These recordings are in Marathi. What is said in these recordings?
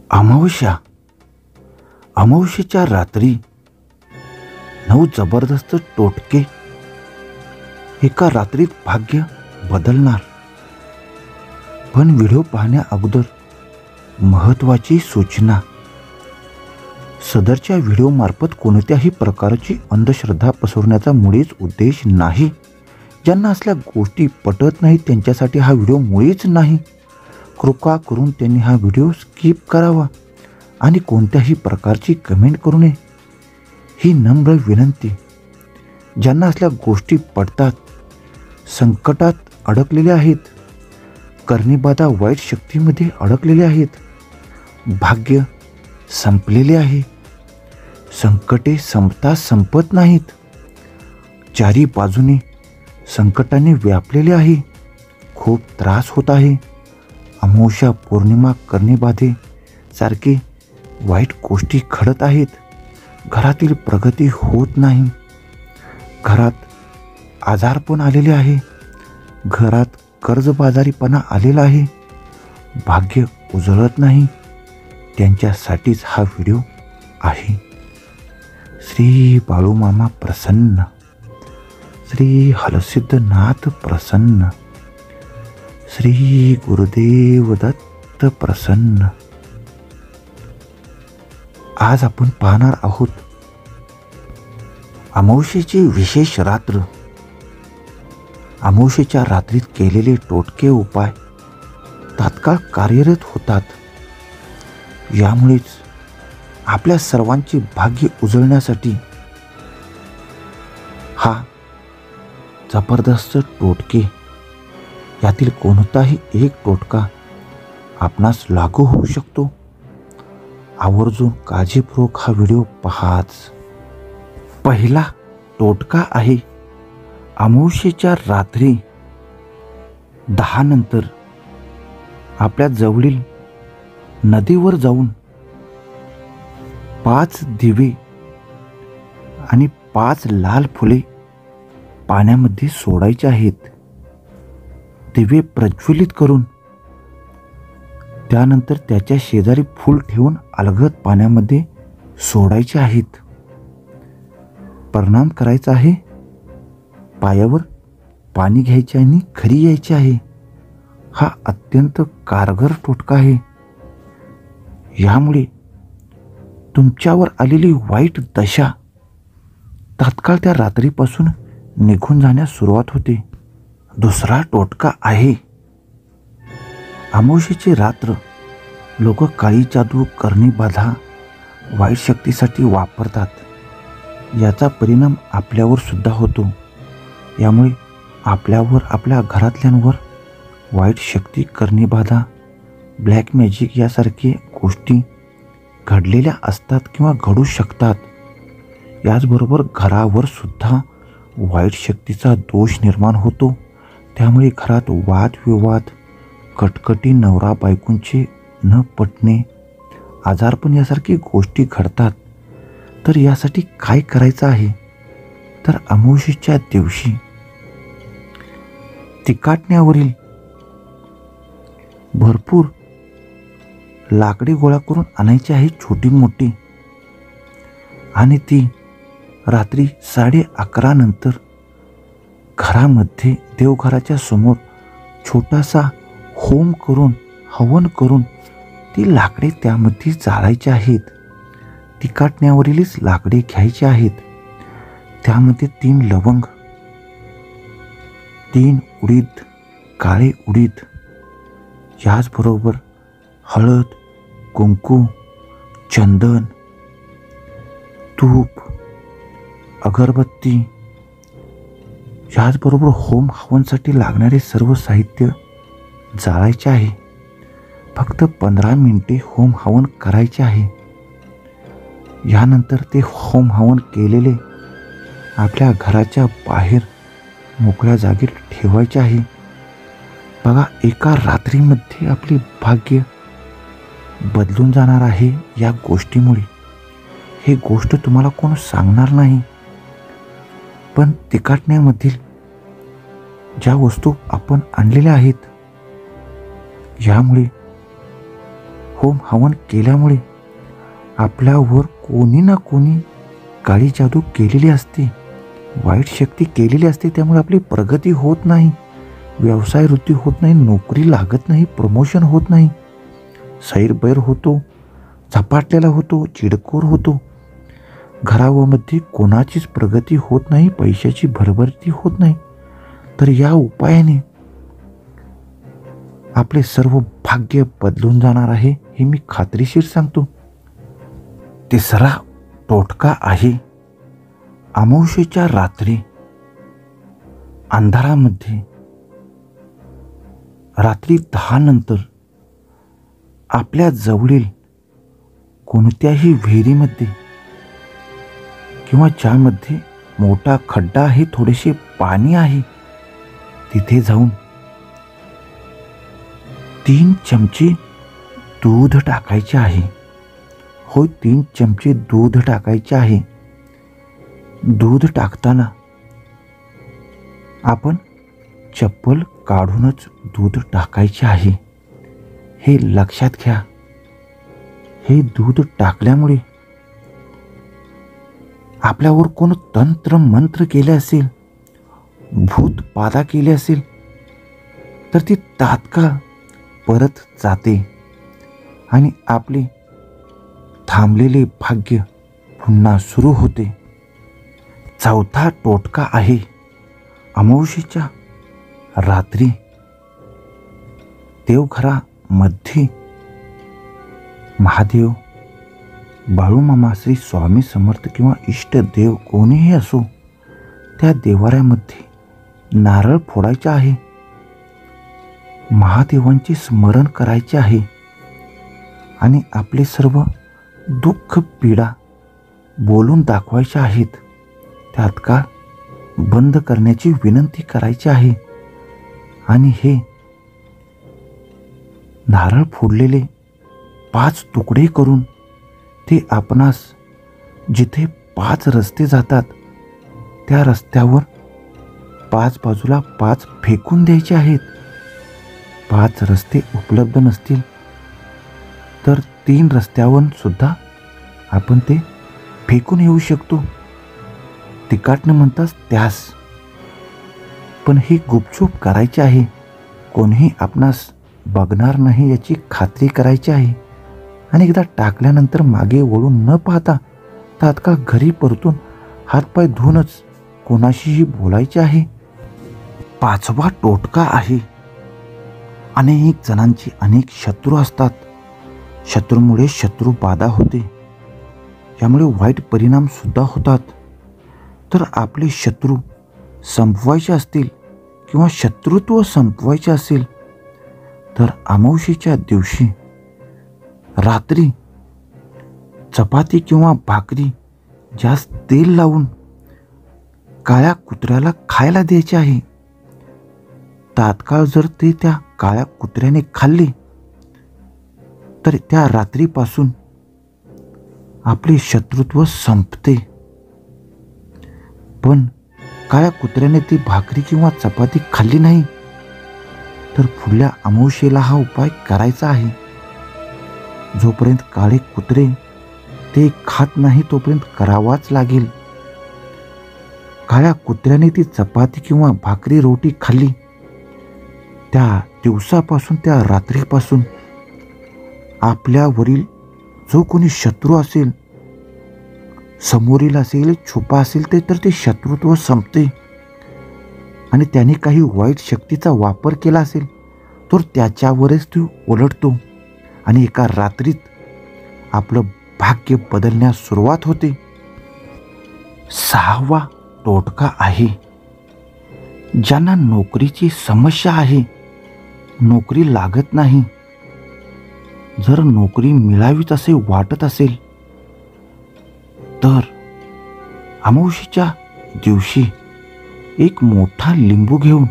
अमावस्या. अमावस्येच्या रात्री 9 जबरदस्त टोटके एका रात्रीत भाग्य बदलणार. पण व्हिडिओ पाहण्या अगोदर महत्त्वाची सूचना. सदरच्या व्हिडिओमार्फत कोणत्याही प्रकारची अंधश्रद्धा पसरवण्याचा मुळीच उद्देश नाही. ज्यांना असल्या गोष्टी पटत नाहीत त्यांच्यासाठी हा व्हिडिओ मुळीच नाही. कृपा करून त्यांनी हा व्हिडिओ स्किप करावा आणि कोणत्याही प्रकारची कमेंट करू नये ही नम्र विनंती. ज्यांना असल्या गोष्टी पडतात, संकटात अडकलेले आहेत, करणीबाधा वाईट शक्तीमध्ये अडकलेले आहेत, भाग्य संपलेले आहे, संकटे संपता संपत नाहीत, चारी बाजूने संकटाने व्यापलेले आहे, खूप त्रास होत आहे, अमावस्या पौर्णिमा करणीबाधे सारखे वाईट गोष्टी घडत आहेत, घरातील प्रगती होत नाही, घरात आजारपण आलेले आहे, घरात कर्जबाजारीपणा आलेला आहे, भाग्य उजळत नाही, त्यांच्यासाठीच हा व्हिडिओ आहे. श्री बाळूमामा प्रसन्न, श्री हलसिद्धनाथ प्रसन्न, श्री गुरुदेव दत्त प्रसन्न. आज आपण पाहणार आहोत अमावस्येची विशेष रात्र. अमावस्येच्या रात्रीत केलेले टोटके उपाय तात्काळ कार्यरत होतात. यामुळेच आपल्या सर्वांचे भाग्य उजळण्यासाठी हा जबरदस्त टोटके, यातील कोणताही एक टोटका आपणास लागू होऊ शकतो. आवर्जून काळजीपूर्वक हा व्हिडिओ पहाच. पहिला टोटका आहे अमावस्येच्या रात्री 10 नंतर आपल्या जवळील नदीवर जाऊन 5 दिवे आणि 5 लाल फुले पाण्यामध्ये सोडायचे आहेत. दिवे प्रज्वलित करून त्यानंतर त्याच्या शेजारी फूल ठेवून अलगद पाण्यामध्ये सोडायचे आहेत. प्रणाम करायचा आहे, पायावर पाणी घ्यायचे आणि घरी यायचे आहे. हा अत्यंत कारगर टोटका आहे. यामुळे तुमच्यावर आलेली वाईट दशा तात्काळ त्या रात्रीपासून निघून जाण्यास सुरुवात होते. दुसरा टोटका आहे अमावस्येची रात्र लोक काळी जादू, करणीबाधा, वाईट शक्तीसाठी वापरतात. याचा परिणाम आपल्यावर सुद्धा होतो. यामुळे आपल्यावर, आपल्या घरातल्यांवर वाईट शक्ती, करणीबाधा, ब्लॅक मॅजिक यासारखे गोष्टी घडलेल्या असतात किंवा घडू शकतात. याचबरोबर घरावर सुद्धा वाईट शक्तीचा दोष निर्माण होतो. त्यामुळे घरात वादविवाद, कटकटी, नवरा बायकोंचे न पटणे, आजारपण यासारखी गोष्टी घडतात. तर यासाठी काय करायचं आहे, तर अमावस्येच्या दिवशी तिकाटण्यावरील भरपूर लाकडे गोळा करून आणायची आहे, छोटी मोठी, आणि ती रात्री 11:30 नंतर घरामध्ये देवघराच्या समोर छोटासा होम करून, हवन करून ती लाकडे त्यामध्ये जाळायची आहेत. तिकाटण्यावरीलच लाकडे घ्यायचे आहेत. त्यामध्ये 3 लवंग, 3 उडीद, काळे उडीद, याचबरोबर हळद, कुंकू, चंदन, तूप, अगरबत्ती, याचबरोबर होम हवनसाठी लागणारे सर्व साहित्य जाळायचे आहे. फक्त 15 मिनिटे होम हवन करायचे आहे. यानंतर ते होम हवन केलेले आपल्या घराच्या बाहेर मोकळ्या जागेत ठेवायचे आहे. बघा, एका रात्रीमध्ये आपले भाग्य बदलून जाणार आहे या गोष्टीमुळे. ही गोष्ट तुम्हाला कोण सांगणार नाही. पण तिकाटण्यामधील ज्या वस्तू आपण आणलेल्या आहेत, यामुळे होम हवन केल्यामुळे आपल्यावर कोणी ना कोणी काळी जादू केलेली असते, वाईट शक्ती केलेली असते. त्यामुळे आपली प्रगती होत नाही, व्यवसाय वृद्धी होत नाही, नोकरी लागत नाही, प्रमोशन होत नाही, सैरबैर होतो, झपाटलेला होतो, चिडखोर होतो. घरामध्ये कोणाचीच प्रगती होत नाही, पैशाची भरभरती होत नाही. तर या उपायाने आपले सर्व भाग्य बदलून जाणार आहे, हे मी खात्रीशीर सांगतो. तिसरा टोटका आहे, अमावस्येच्या रात्री अंधारामध्ये रात्री 10 नंतर आपल्या जवळील कोणत्याही विहिरीमध्ये किंवा ज्यामध्ये मोठा खड्डा आहे, थोडेसे पाणी आहे, तिथे जाऊन 3 चमचे दूध टाकायचे आहे. होय, 3 चमचे दूध टाकायचे आहे. दूध टाकताना आपण चप्पल काढूनच दूध टाकायचे आहे, हे लक्षात घ्या. हे दूध टाकल्यामुळे आपल्यावर कोण तंत्र मंत्र केले असेल, भूत बाधा केली असेल, तर ती तात्काळ परत जाते आणि आपले थांबलेले भाग्य पुन्हा सुरू होते. चौथा टोटका आहे, अमावस्येच्या रात्री देवघरामध्ये महादेव, बाळूमामा, श्री स्वामी समर्थ किंवा इष्टदेव कोणीही असो, त्या देवाऱ्यामध्ये नारळ फोडायचा आहे, महादेवांचे स्मरण करायचे आहे आणि आपले सर्व दुःख पीडा बोलून दाखवायच्या आहेत. तात्काळ बंद करण्याची विनंती करायची आहे आणि हे नारळ फोडलेले 5 तुकडे करून ते आपणास जिथे 5 रस्ते जातात त्या रस्त्यावर 5 बाजूला 5 फेकून द्यायचे आहेत. 5 रस्ते उपलब्ध नसतील तर 3 रस्त्यावर सुद्धा आपण ते फेकून येऊ शकतो. तिकाटने म्हणतात त्यास. पण ही गुपचूप करायची आहे, कोणीही आपणास बघणार नाही याची खात्री करायची आहे. आणि एकदा टाकल्यानंतर मागे वळून न पाहता तात्काळ घरी परतून हातपाय धुवूनच कोणाशीही बोलायचे आहे. 5वा टोटका आहे, अनेक जणांची अनेक शत्रू असतात. शत्रूमुळे शत्रू बाधा होते, यामुळे वाईट परिणाम सुद्धा होतात. तर आपले शत्रू संपवायचे असतील किंवा शत्रुत्व संपवायचे असेल तर अमावस्येच्या दिवशी रात्री चपाती किंवा भाकरी जास्त तेल लावून काळ्या कुत्र्याला खायला द्यायचे आहे. तात्काळ जर ते त्या काळ्या कुत्र्याने खाल्ले तर त्या रात्रीपासून आपले शत्रुत्व संपते. पण काळ्या कुत्र्याने ती भाकरी किंवा चपाती खाल्ली नाही तर पुढल्या अमावस्येला हा उपाय करायचा आहे. जोपर्यंत काळे कुत्रे ते खात नाही तोपर्यंत करावाच लागेल. काळ्या कुत्र्याने ती चपाती किंवा भाकरी रोटी खाल्ली त्या दिवसापासून, त्या रात्रीपासून आपल्यावरील जो कोणी शत्रू असेल, समोरील असेल, छुपा असेल, तर ते शत्रुत्व संपते. आणि त्याने काही वाईट शक्तीचा वापर केला असेल तर त्याच्यावरच तो उलटतो आणि एका रात्रीत आपलं भाग्य बदलण्यास सुरुवात होते. 6वा टोटका आहे, ज्यांना नोकरीची समस्या आहे, नोकरी लागत नाही, जर नोकरी मिळावीच असे वाटत असेल तर अमावस्येच्या दिवशी एक मोठा लिंबू घेऊन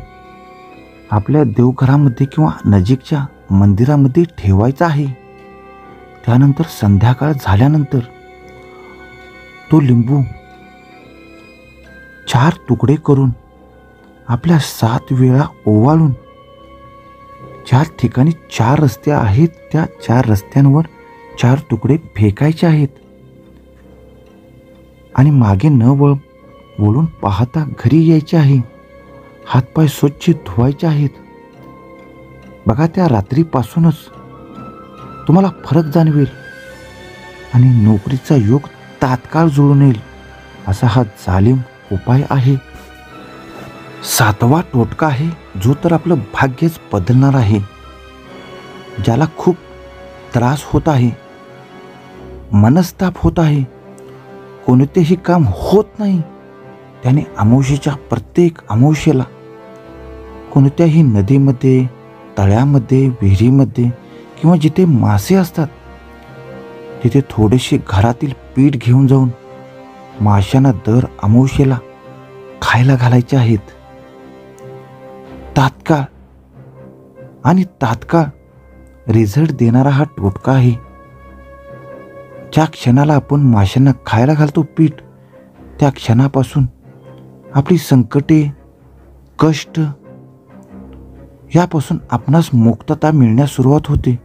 आपल्या देवघरामध्ये किंवा नजीकच्या मंदिरामध्ये ठेवायचा आहे. त्यानंतर संध्याकाळ झाल्यानंतर तो लिंबू 4 तुकडे करून आपल्या 7 वेळा ओवाळून ज्या ठिकाणी 4 रस्ते आहेत त्या 4 रस्त्यांवर 4 तुकडे फेकायचे आहेत आणि मागे न वळून पाहता घरी यायचे आहे. हातपाय स्वच्छ धुवायचे आहेत. बघा, त्या रात्रीपासूनच तुम्हाला फरक जाणवेल आणि नोकरीचा योग तात्काळ जुळून येईल. असा हा जालिम उपाय आहे. 7वा टोटका आहे जो तर आपलं भाग्यच बदलणार आहे. ज्याला खूप त्रास होत आहे, मनस्ताप होत आहे, कोणतेही काम होत नाही, त्याने अमावस्येच्या प्रत्येक अमावस्येला कोणत्याही नदीमध्ये, तळ्यामध्ये, विहिरीमध्ये किंवा जिथे मासे असतात तिथे थोडेसे घरातील पीठ घेऊन जाऊन माशांना दर अमावस्येला खायला घालायचे आहेत. तात्काळ रिझल्ट देणारा हा टोटका आहे. ज्या क्षणाला आपण माशांना खायला घालतो पीठ, त्या क्षणापासून आपली संकटे, कष्ट यापासून आपणास मुक्तता मिळण्यास सुरुवात होते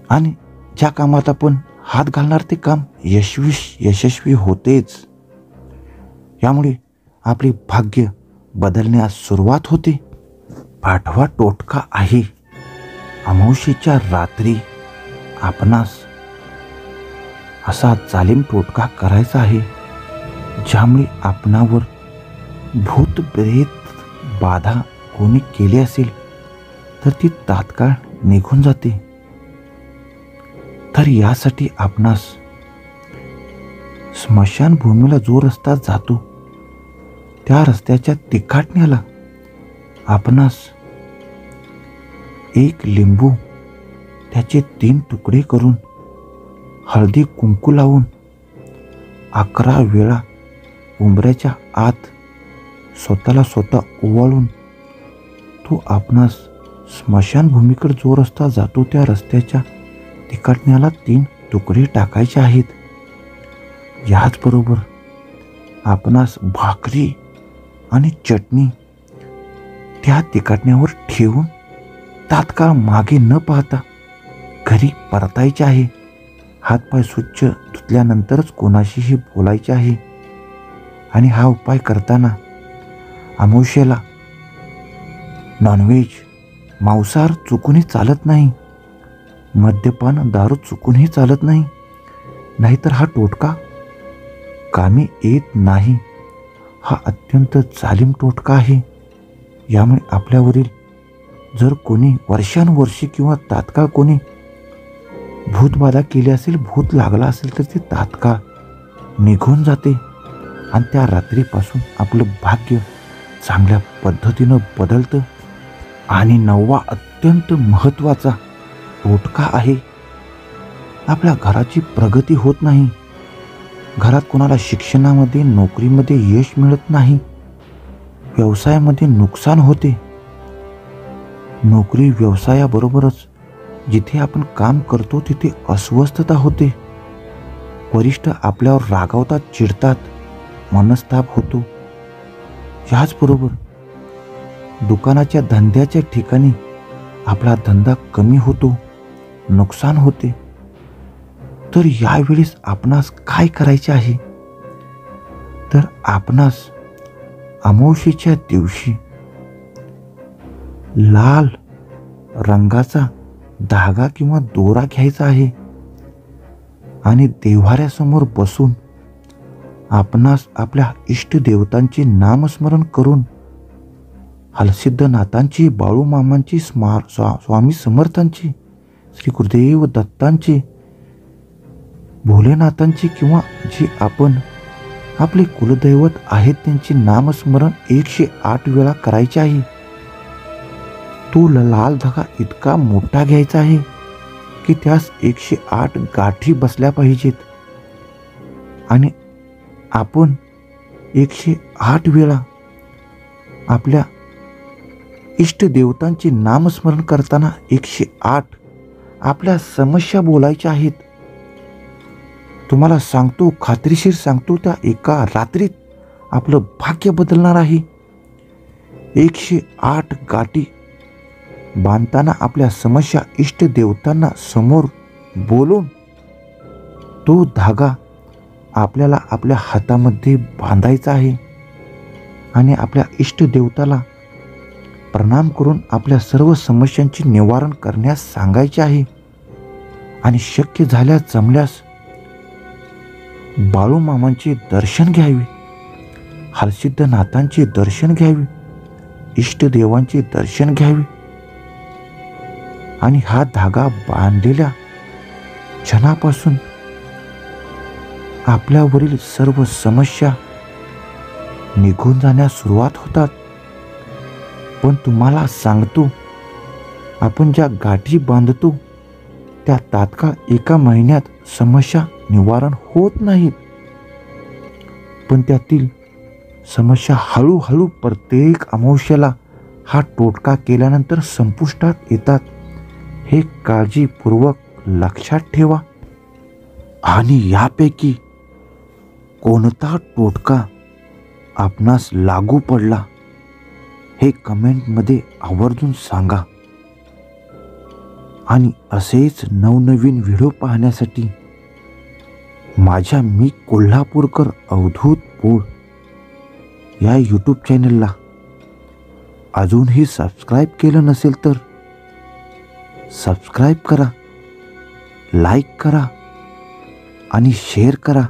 आणि ज्या कामात आपण हात घालणार ते काम यशस्वी होतेच. यामुळे आपले भाग्य बदलण्यास सुरुवात होते. 8वा टोटका आहे अमावस्येच्या रात्री आपणास असा जालिम टोटका करायचा आहे ज्यामुळे आपणावर भूत प्रेत बाधा कोणी केली असेल तर ती तात्काळ निघून जाते. तर यासाठी आपणास स्मशानभूमीला जो रस्ता जातो त्या रस्त्याच्या तिकाटण्याला आपणास एक लिंबू त्याचे 3 तुकडे करून हळदी कुंकू लावून 11 वेळा उंबऱ्याच्या आत स्वतःला ओवाळून तो आपणास स्मशानभूमीकडे जो रस्ता जातो त्या रस्त्याच्या तिकाटण्याला 3 तुकडे टाकायचे आहेत. याचबरोबर आपणास भाकरी आणि चटणी त्या तिकाटण्यावर ठेवून तात्काळ मागे न पाहता घरी परतायचे आहे. हातपाय स्वच्छ धुतल्यानंतरच कोणाशीही बोलायचे आहे. आणि हा उपाय करताना अमावस्येला नॉनव्हेज, मांसाहार चुकूनही चालत नाही, मद्यपान, दारू चुकूनही चालत नाही, नाहीतर हा टोटका कामी येत नाही. हा अत्यंत जालिम टोटका आहे. यामुळे आपल्यावरील जर कोणी वर्षानुवर्षे किंवा तात्काळ कोणी भूतबाधा केली असेल, भूत लागला असेल तर ते तात्काळ निघून जाते आणि त्या रात्रीपासून आपलं भाग्य चांगल्या पद्धतीनं बदलतं. आणि 9वा अत्यंत महत्त्वाचा टोटका आहे, आपल्या घराची प्रगती होत नाही, घरात कोणाला शिक्षणामध्ये, नोकरीमध्ये यश मिळत नाही, व्यवसायामध्ये नुकसान होते. नोकरी व्यवसायाबरोबरच जिथे आपण काम करतो तिथे अस्वस्थता होते. वरिष्ठ आपल्यावर रागावतात, चिडतात, मनस्ताप होतो. याचबरोबर दुकानाच्या धंद्याच्या ठिकाणी आपला धंदा कमी होतो, नुकसान होते. तर यावेळेस आपणास काय करायचे आहे, तर आपणास अमावस्येच्या दिवशी लाल रंगाचा धागा किंवा दोरा घ्यायचा आहे आणि देव्हाऱ्यासमोर बसून आपणास आपल्या इष्टदेवतांचे नामस्मरण करून हलसिद्धनाथांची, बाळूमामांची, स्वामी समर्थांची, श्री गुरुदेव दत्तांची, भोलेनाथांची किंवा जे आपण आपले कुलदैवत आहेत त्यांचे नामस्मरण 108 वेळा करायचे आहे. तो लाल धागा इतका मोठा घ्यायचा आहे की त्यास 108 गाठी बसल्या पाहिजेत आणि आपण 108 वेळा आपल्या इष्टदेवतांचे नामस्मरण करताना 108 आपल्या समस्या बोलायच्या आहेत. तुम्हाला सांगतो, खात्रीशीर सांगतो, त्या एका रात्रीत आपलं भाग्य बदलणार आहे. 108 गाठी बांधताना आपल्या समस्या इष्ट देवतांना समोर बोलून तो धागा आपल्याला आपल्या हातामध्ये बांधायचा आहे आणि आपल्या इष्ट देवताला प्रणाम करून आपल्या सर्व समस्यांचे निवारण करण्यास सांगायचे आहे. आणि शक्य झाल्यास जमल्यास बाळूमामांचे दर्शन घ्यावे, हरसिद्धनाथांचे दर्शन घ्यावे, इष्टदेवांचे दर्शन घ्यावे आणि हा धागा बांधलेल्या क्षणापासून आपल्यावरील सर्व समस्या निघून जाण्यास सुरुवात होतात. पण तुम्हाला सांगतो, आपण ज्या गाठी बांधतो त्या तात्काळ 1 महिन्यात समस्या निवारण होत नाहीत, पण त्यातील समस्या हळूहळू प्रत्येक अमावस्येला हा टोटका केल्यानंतर संपुष्टात येतात. हे काळजीपूर्वक लक्षात ठेवा. आणि यापैकी कोणता टोटका आपणास लागू पडला हे कमेंटमध्ये आवर्जून सांगा. आणि असेच नवनवीन व्हिडिओ पाहण्यासाठी माझ्या मी कोल्हापूरकर अवधूत पोळ या यूट्यूब चॅनलला अजूनही सबस्क्राईब केलं नसेल तर सबस्क्राईब करा, लाईक करा आणि शेअर करा.